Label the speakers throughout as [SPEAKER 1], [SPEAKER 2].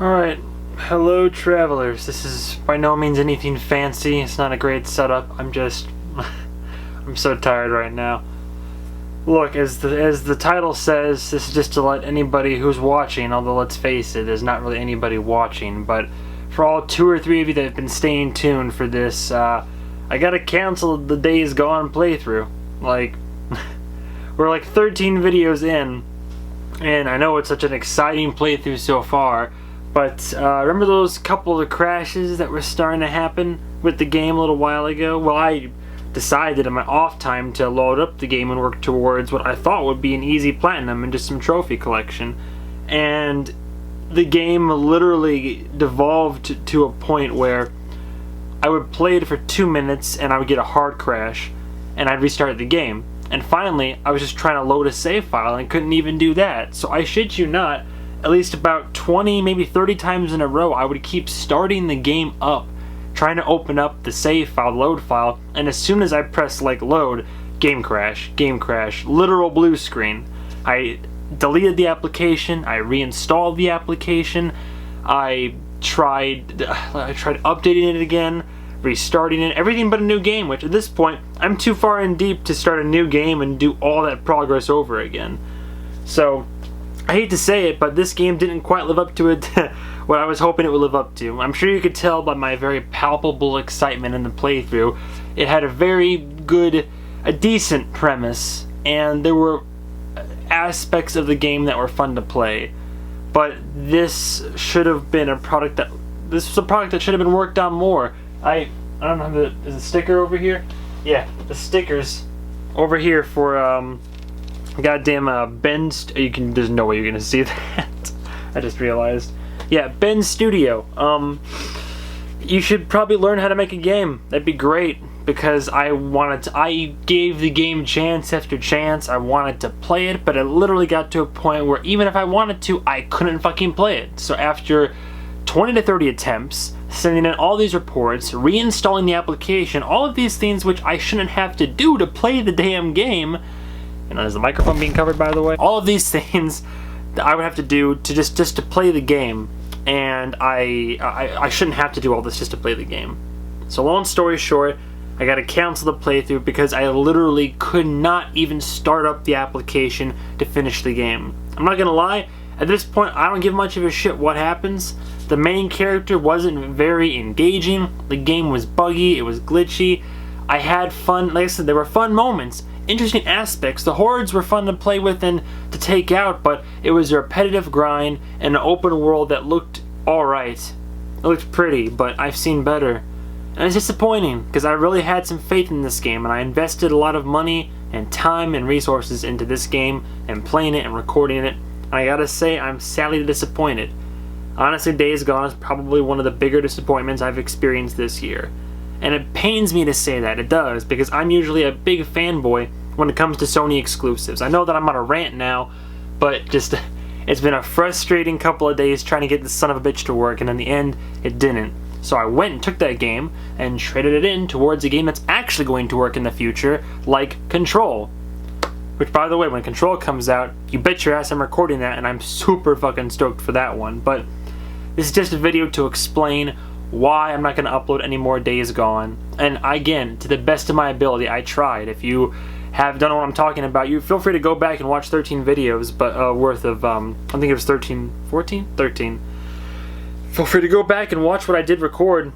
[SPEAKER 1] Alright, hello travelers. This is by no means anything fancy. It's not a great setup. I'm so tired right now. Look, as the title says, this is just to let anybody who's watching, although let's face it, there's not really anybody watching, but for all 2 or 3 of you that have been staying tuned for this, I gotta cancel the Days Gone playthrough. Like, we're like 13 videos in, and I know it's such an exciting playthrough so far, but remember those couple of crashes that were starting to happen with the game a little while ago? Well, I decided in my off time to load up the game and work towards what I thought would be an easy platinum and just some trophy collection. And the game literally devolved to a point where I would play it for 2 minutes and I would get a hard crash and I'd restart the game. And finally, I was just trying to load a save file and couldn't even do that. So I shit you not, at least about 20, maybe 30 times in a row, I would keep starting the game up, trying to open up the save file, load file, and as soon as I press like load, game crash, literal blue screen. I deleted the application, I reinstalled the application, I tried updating it again, restarting it, everything but a new game, which at this point, I'm too far in deep to start a new game and do all that progress over again. So, I hate to say it, but this game didn't quite live up to it what I was hoping it would live up to. I'm sure you could tell by my very palpable excitement in the playthrough. It had a decent premise, and there were aspects of the game that were fun to play. But this should have been this was a product that should have been worked on more. I don't know, is the sticker over here? Yeah, the stickers over here for goddamn there's no way you're gonna see that. I just realized. Yeah, Ben Studio. You should probably learn how to make a game. That'd be great, because I gave the game chance after chance. I wanted to play it, but it literally got to a point where even if I wanted to, I couldn't fucking play it. So after 20 to 30 attempts, sending in all these reports, reinstalling the application, all of these things which I shouldn't have to do to play the damn game. And is the microphone being covered, by the way? All of these things that I would have to do to just to play the game, and I shouldn't have to do all this just to play the game. So long story short, I gotta cancel the playthrough because I literally could not even start up the application to finish the game. I'm not gonna lie, at this point I don't give much of a shit what happens. The main character wasn't very engaging, the game was buggy, it was glitchy. I had fun, like I said, there were fun moments, interesting aspects. The hordes were fun to play with and to take out, but it was a repetitive grind in an open world that looked alright. It looked pretty, but I've seen better. And it's disappointing, because I really had some faith in this game, and I invested a lot of money and time and resources into this game, and playing it and recording it, and I gotta say, I'm sadly disappointed. Honestly, Days Gone is probably one of the bigger disappointments I've experienced this year. And it pains me to say that, it does, because I'm usually a big fanboy when it comes to Sony exclusives. I know that I'm on a rant now, but just, it's been a frustrating couple of days trying to get this son of a bitch to work, and in the end, it didn't. So I went and took that game and traded it in towards a game that's actually going to work in the future, like Control. Which, by the way, when Control comes out, you bet your ass I'm recording that, and I'm super fucking stoked for that one. But this is just a video to explain why I'm not going to upload any more Days Gone. And again, to the best of my ability, I tried. If you don't know what I'm talking about, you feel free to go back and watch 13 videos but worth of, I think it was 13. Feel free to go back and watch what I did record.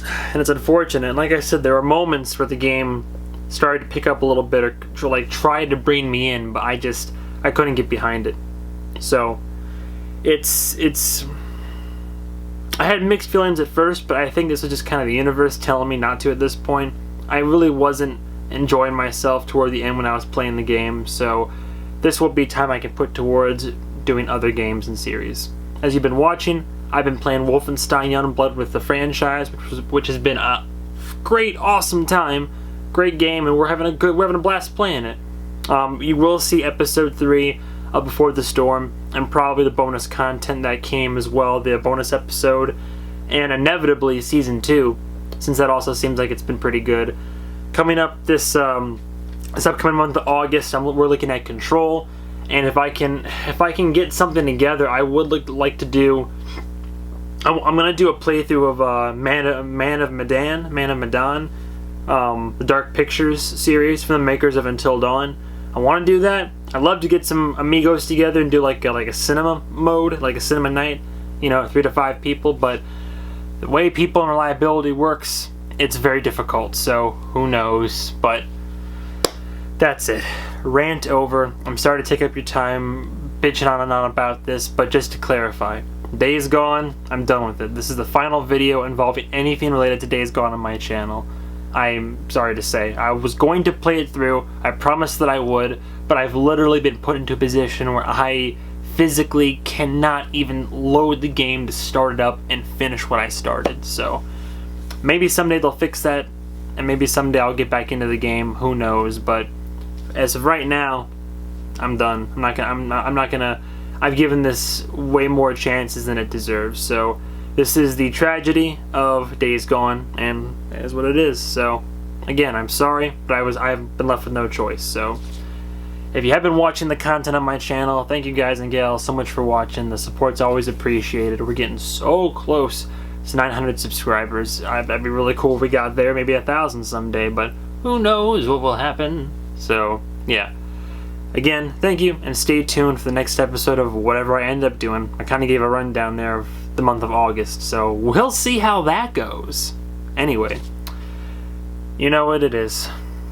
[SPEAKER 1] And it's unfortunate. And like I said, there were moments where the game started to pick up a little bit, or like tried to bring me in, but I couldn't get behind it. So it's I had mixed feelings at first, but I think this was just kind of the universe telling me not to at this point. I really wasn't enjoying myself toward the end when I was playing the game, so this will be time I can put towards doing other games and series. As you've been watching, I've been playing Wolfenstein Youngblood with the franchise, which has been a great, awesome time, great game, and we're having a blast playing it. You will see episode 3 of Before the Storm, and probably the bonus content that came as well, the bonus episode, and inevitably season 2, since that also seems like it's been pretty good. Coming up this upcoming month of August, we're looking at Control, and if I can get something together, I would like to do. I'm gonna do a playthrough of Man of Medan, the Dark Pictures series from the makers of Until Dawn. I want to do that. I'd love to get some amigos together and do like a cinema mode, like a cinema night, 3 to 5 people. But the way people and reliability works, it's very difficult. So who knows? But that's it. Rant over. I'm sorry to take up your time bitching on and on about this, but just to clarify, Days Gone, I'm done with it. This is the final video involving anything related to Days Gone on my channel. I'm sorry to say. I was going to play it through. I promised that I would, but I've literally been put into a position where I physically cannot even load the game to start it up and finish what I started. So maybe someday they'll fix that, and maybe someday I'll get back into the game. Who knows? But as of right now, I'm done. I'm not gonna. I've given this way more chances than it deserves. So this is the tragedy of Days Gone, and it is what it is. So again, I'm sorry, but I've been left with no choice. So if you have been watching the content on my channel, thank you guys and gals so much for watching. The support's always appreciated. We're getting so close to 900 subscribers. That'd be really cool if we got there, maybe 1,000 someday, but who knows what will happen. So yeah. Again, thank you, and stay tuned for the next episode of whatever I end up doing. I kind of gave a rundown there of the month of August, so we'll see how that goes. Anyway, you know what it is.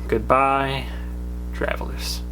[SPEAKER 1] Goodbye, travelers.